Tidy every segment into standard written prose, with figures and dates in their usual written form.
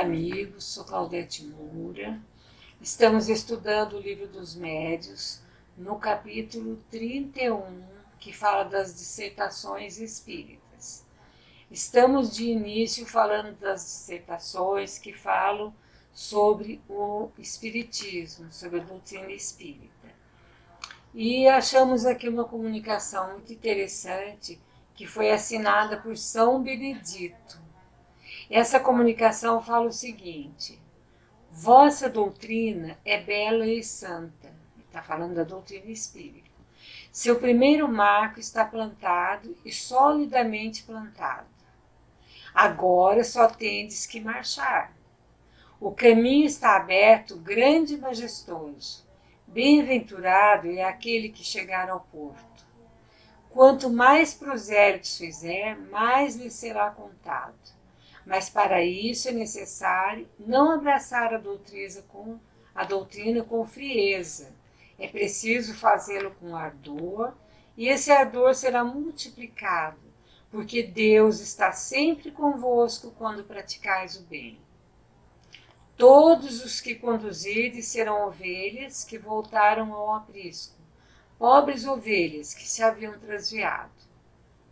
amigos, sou Claudete Moura. Estamos estudando o Livro dos Médiuns, no capítulo 31, que fala das dissertações espíritas. Estamos de início falando das dissertações que falam sobre o espiritismo, sobre a doutrina espírita. E achamos aqui uma comunicação muito interessante que foi assinada por São Benedito. Essa comunicação fala o seguinte: vossa doutrina é bela e santa. Está falando da doutrina espírita. Seu primeiro marco está plantado e solidamente plantado. Agora só tendes que marchar. O caminho está aberto, grande e majestoso. Bem-aventurado é aquele que chegar ao porto. Quanto mais prosélitos fizer, mais lhe será contado. Mas para isso é necessário não abraçar a doutrina com frieza. É preciso fazê-lo com ardor, e esse ardor será multiplicado, porque Deus está sempre convosco quando praticais o bem. Todos os que conduzirdes serão ovelhas que voltaram ao aprisco, pobres ovelhas que se haviam transviado.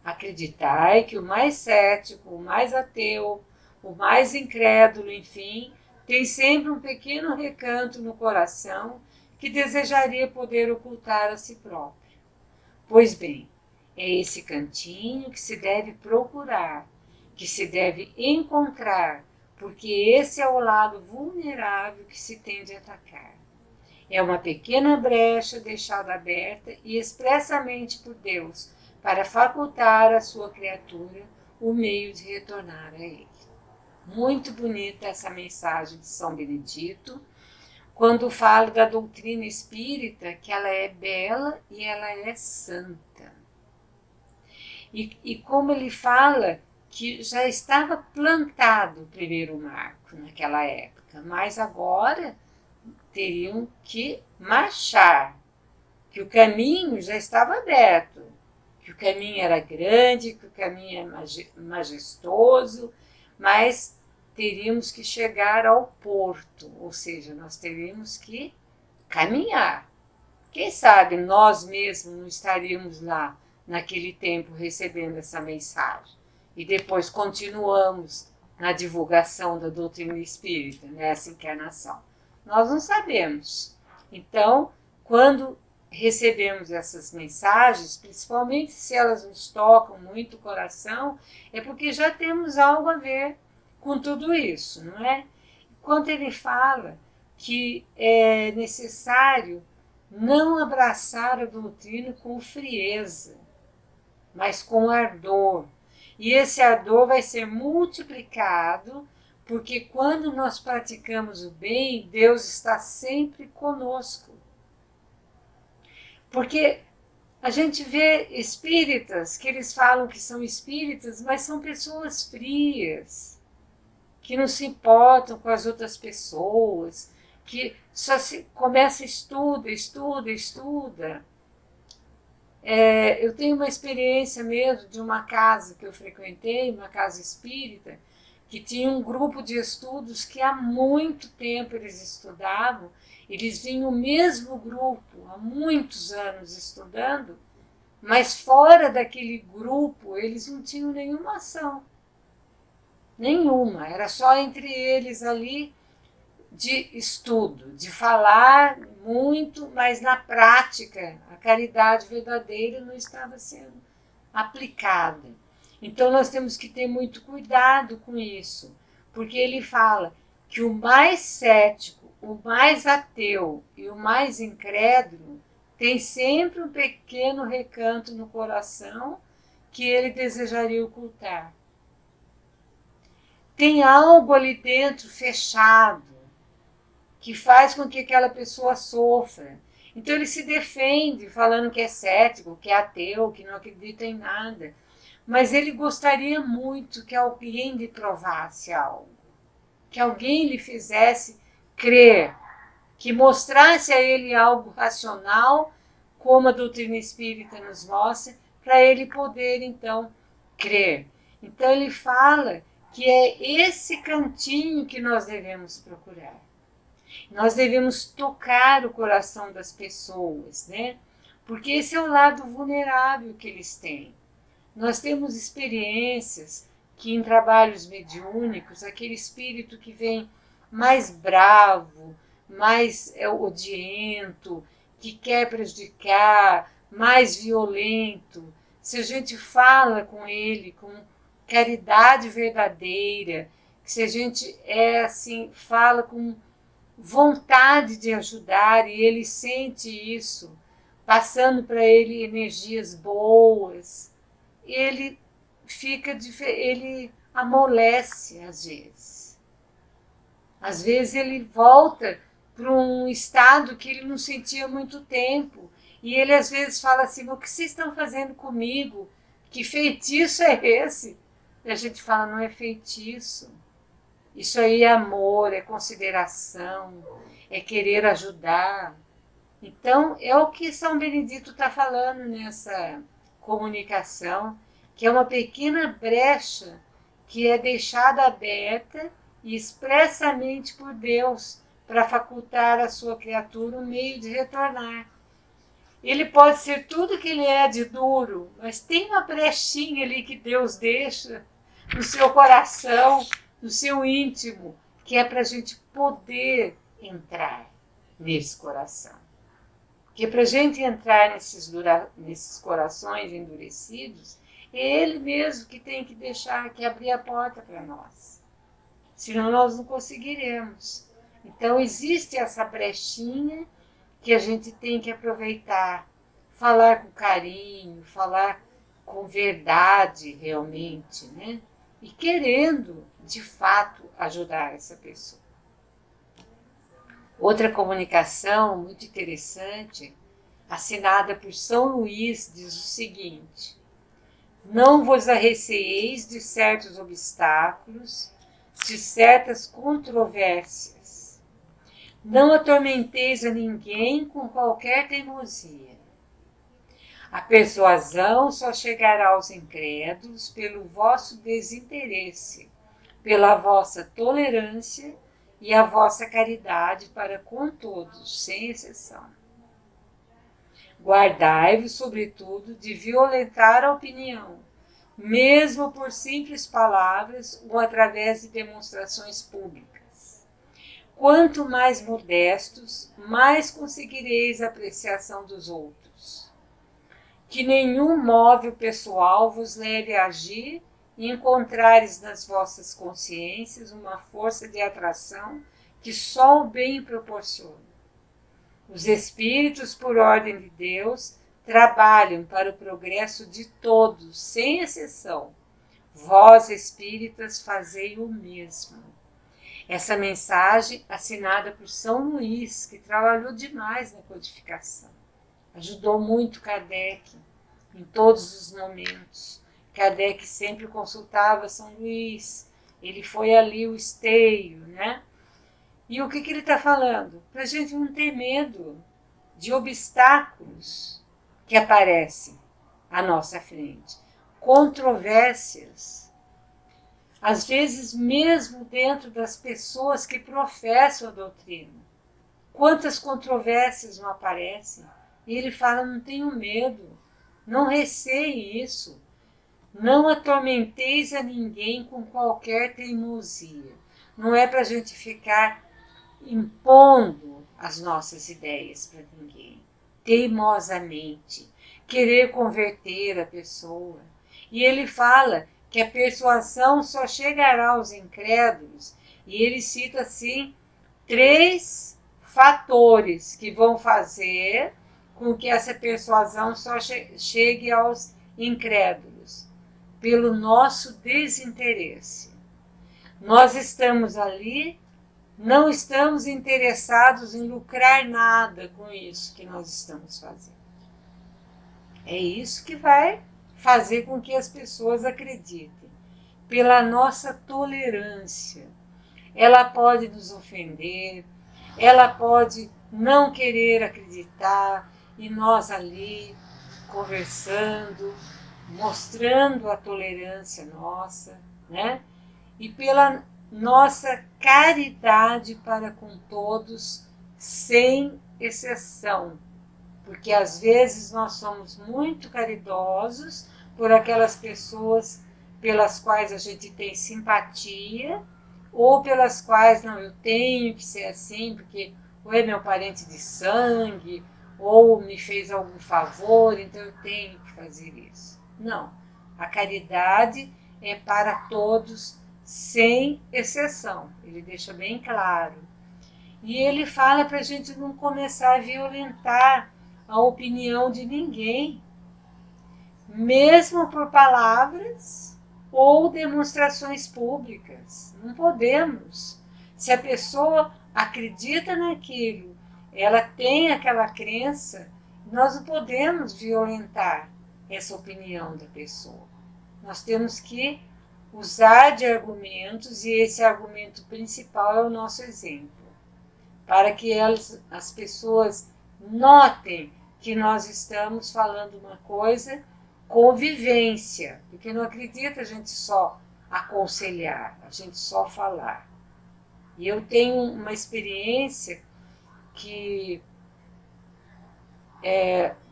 Acreditai que o mais cético, o mais ateu, o mais incrédulo, enfim, tem sempre um pequeno recanto no coração que desejaria poder ocultar a si próprio. Pois bem, é esse cantinho que se deve procurar, que se deve encontrar, porque esse é o lado vulnerável que se tende a atacar. É uma pequena brecha deixada aberta e expressamente por Deus, para facultar à sua criatura o meio de retornar a Ele. Muito bonita essa mensagem de São Benedito, quando fala da doutrina espírita, que ela é bela e ela é santa. E como ele fala que já estava plantado o primeiro marco naquela época, mas agora teriam que marchar, que o caminho já estava aberto, que o caminho era grande, que o caminho é majestoso, mas teríamos que chegar ao porto, ou seja, nós teríamos que caminhar. Quem sabe nós mesmos não estaríamos lá naquele tempo recebendo essa mensagem e depois continuamos na divulgação da doutrina espírita, nessa encarnação. Nós não sabemos. Então, quando recebemos essas mensagens, principalmente se elas nos tocam muito o coração, é porque já temos algo a ver com tudo isso, não é? Quando ele fala que é necessário não abraçar a doutrina com frieza, mas com ardor. E esse ardor vai ser multiplicado, porque quando nós praticamos o bem, Deus está sempre conosco. Porque a gente vê espíritas que eles falam que são espíritas, mas são pessoas frias, que não se importam com as outras pessoas, que só começa, estuda. Eu tenho uma experiência mesmo de uma casa que eu frequentei, uma casa espírita, que tinha um grupo de estudos que há muito tempo eles estudavam, eles vinham o mesmo grupo há muitos anos estudando, mas fora daquele grupo eles não tinham nenhuma ação. Nenhuma, era só entre eles ali de estudo, de falar muito, mas na prática a caridade verdadeira não estava sendo aplicada. Então nós temos que ter muito cuidado com isso, porque ele fala que o mais cético, o mais ateu e o mais incrédulo tem sempre um pequeno recanto no coração que ele desejaria ocultar. Tem algo ali dentro fechado que faz com que aquela pessoa sofra. Então ele se defende falando que é cético, que é ateu, que não acredita em nada. Mas ele gostaria muito que alguém lhe provasse algo, que alguém lhe fizesse crer, que mostrasse a ele algo racional, como a doutrina espírita nos mostra, para ele poder então crer. Então ele fala que é esse cantinho que nós devemos procurar. Nós devemos tocar o coração das pessoas, né? Porque esse é o lado vulnerável que eles têm. Nós temos experiências que em trabalhos mediúnicos, aquele espírito que vem mais bravo, mais odiento, que quer prejudicar, mais violento, se a gente fala com ele com caridade verdadeira, se a gente fala com vontade de ajudar e ele sente isso, passando para ele energias boas, ele ele amolece às vezes. Às vezes ele volta para um estado que ele não sentia há muito tempo. E ele às vezes fala assim, o que vocês estão fazendo comigo? Que feitiço é esse? E a gente fala, não é feitiço. Isso aí é amor, é consideração, é querer ajudar. Então, é o que São Benedito está falando nessa comunicação, que é uma pequena brecha que é deixada aberta e expressamente por Deus para facultar à sua criatura um meio de retornar. Ele pode ser tudo que ele é de duro, mas tem uma brechinha ali que Deus deixa no seu coração, no seu íntimo, que é para a gente poder entrar nesse coração. Porque para a gente entrar nesses corações endurecidos, é Ele mesmo que tem que deixar, que abrir a porta para nós. Senão nós não conseguiremos. Então existe essa brechinha que a gente tem que aproveitar, falar com carinho, falar com verdade realmente, né? E querendo, de fato, ajudar essa pessoa. Outra comunicação muito interessante, assinada por São Luís, diz o seguinte: não vos arreceeis de certos obstáculos, de certas controvérsias. Não atormenteis a ninguém com qualquer teimosia. A persuasão só chegará aos incrédulos pelo vosso desinteresse, pela vossa tolerância e a vossa caridade para com todos, sem exceção. Guardai-vos, sobretudo, de violentar a opinião, mesmo por simples palavras ou através de demonstrações públicas. Quanto mais modestos, mais conseguireis a apreciação dos outros. Que nenhum móvel pessoal vos leve a agir e encontrares nas vossas consciências uma força de atração que só o bem proporciona. Os espíritos, por ordem de Deus, trabalham para o progresso de todos, sem exceção. Vós, espíritas, fazei o mesmo. Essa mensagem assinada por São Luís, que trabalhou demais na codificação. Ajudou muito Kardec em todos os momentos. Kardec sempre consultava São Luís, ele foi ali o esteio, né? E o que ele está falando? Para a gente não ter medo de obstáculos que aparecem à nossa frente, controvérsias, às vezes mesmo dentro das pessoas que professam a doutrina. Quantas controvérsias não aparecem? E ele fala, não tenham medo, não receiem isso. Não atormenteis a ninguém com qualquer teimosia. Não é para a gente ficar impondo as nossas ideias para ninguém. Teimosamente. Querer converter a pessoa. E ele fala que a persuasão só chegará aos incrédulos. E ele cita assim 3 fatores que vão fazer com que essa persuasão só chegue aos incrédulos. Pelo nosso desinteresse. Nós estamos ali, não estamos interessados em lucrar nada com isso que nós estamos fazendo. É isso que vai fazer com que as pessoas acreditem. Pela nossa tolerância. Ela pode nos ofender, ela pode não querer acreditar, e nós ali conversando, mostrando a tolerância nossa, né? e pela nossa caridade para com todos, sem exceção. Porque às vezes nós somos muito caridosos por aquelas pessoas pelas quais a gente tem simpatia, ou pelas quais não, eu tenho que ser assim, porque ou é meu parente de sangue, ou me fez algum favor, então eu tenho que fazer isso. Não, a caridade é para todos, sem exceção, ele deixa bem claro. E ele fala para a gente não começar a violentar a opinião de ninguém, mesmo por palavras ou demonstrações públicas. Não podemos. Se a pessoa acredita naquilo, ela tem aquela crença, nós não podemos violentar essa opinião da pessoa. Nós temos que usar de argumentos, e esse argumento principal é o nosso exemplo, para que as pessoas notem que nós estamos falando uma coisa com vivência, porque não acredita a gente só aconselhar, a gente só falar. E eu tenho uma experiência que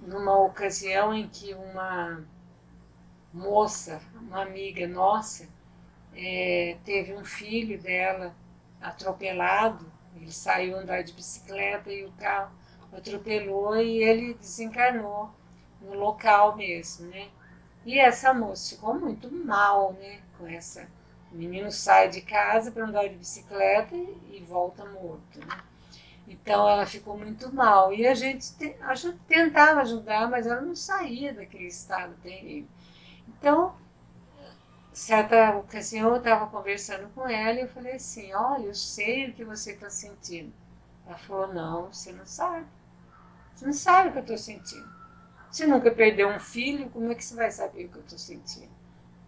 numa ocasião em que uma moça, uma amiga nossa, teve um filho dela atropelado. Ele saiu andar de bicicleta e o carro atropelou e ele desencarnou no local mesmo, né? E essa moça ficou muito mal, né? Com essa, o menino sai de casa para andar de bicicleta e volta morto, né? Então ela ficou muito mal e a gente tentava ajudar, mas ela não saía daquele estado terrível. Então, certa ocasião eu estava conversando com ela e eu falei assim, olha, eu sei o que você está sentindo. Ela falou, não, você não sabe. Você não sabe o que eu estou sentindo. Você nunca perdeu um filho, como é que você vai saber o que eu estou sentindo?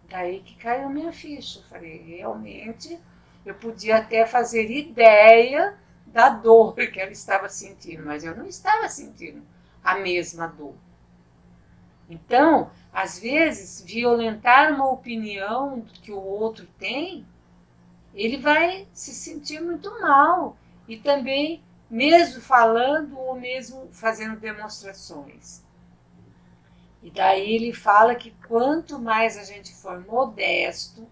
Daí que caiu minha ficha. Eu falei, realmente, eu podia até fazer ideia da dor que ela estava sentindo, mas eu não estava sentindo a mesma dor. Então, às vezes, violentar uma opinião que o outro tem, ele vai se sentir muito mal. E também, mesmo falando ou mesmo fazendo demonstrações. E daí ele fala que quanto mais a gente for modesto,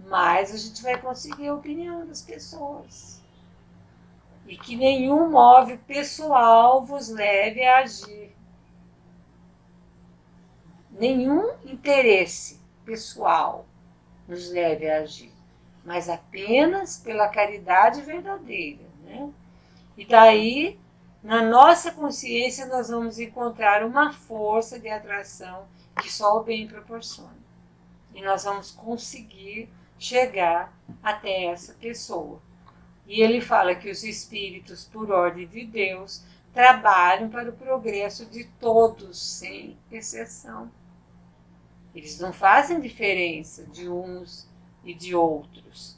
mais a gente vai conseguir a opinião das pessoas. E que nenhum móvel pessoal vos leve a agir. Nenhum interesse pessoal nos leve a agir, mas apenas pela caridade verdadeira, né? E daí, na nossa consciência, nós vamos encontrar uma força de atração que só o bem proporciona. E nós vamos conseguir chegar até essa pessoa. E ele fala que os espíritos, por ordem de Deus, trabalham para o progresso de todos, sem exceção. Eles não fazem diferença de uns e de outros.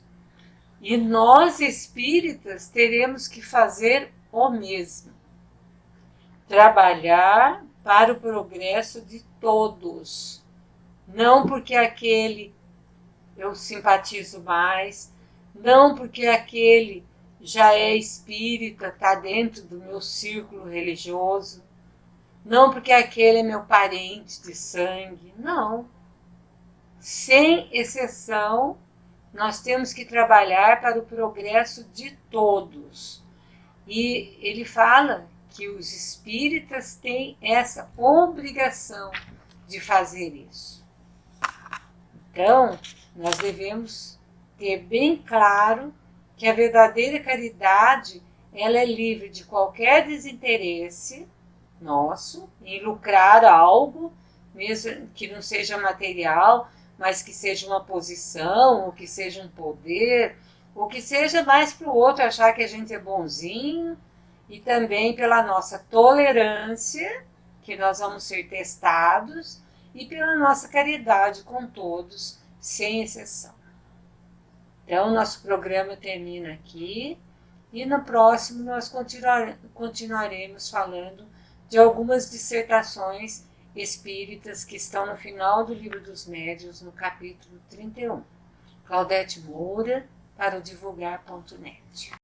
E nós, espíritas, teremos que fazer o mesmo. Trabalhar para o progresso de todos. Não porque aquele eu simpatizo mais, não porque aquele já é espírita, está dentro do meu círculo religioso, não porque aquele é meu parente de sangue, não. Sem exceção, nós temos que trabalhar para o progresso de todos. E ele fala que os espíritas têm essa obrigação de fazer isso. Então, nós devemos ter bem claro que a verdadeira caridade, ela é livre de qualquer desinteresse nosso em lucrar algo, mesmo que não seja material, mas que seja uma posição, ou que seja um poder, ou que seja mais para o outro achar que a gente é bonzinho, e também pela nossa tolerância, que nós vamos ser testados, e pela nossa caridade com todos, sem exceção. Então, nosso programa termina aqui, e no próximo nós continuaremos falando de algumas dissertações espíritas que estão no final do Livro dos Médiuns, no capítulo 31. Claudete Moura, para o divulgar.net.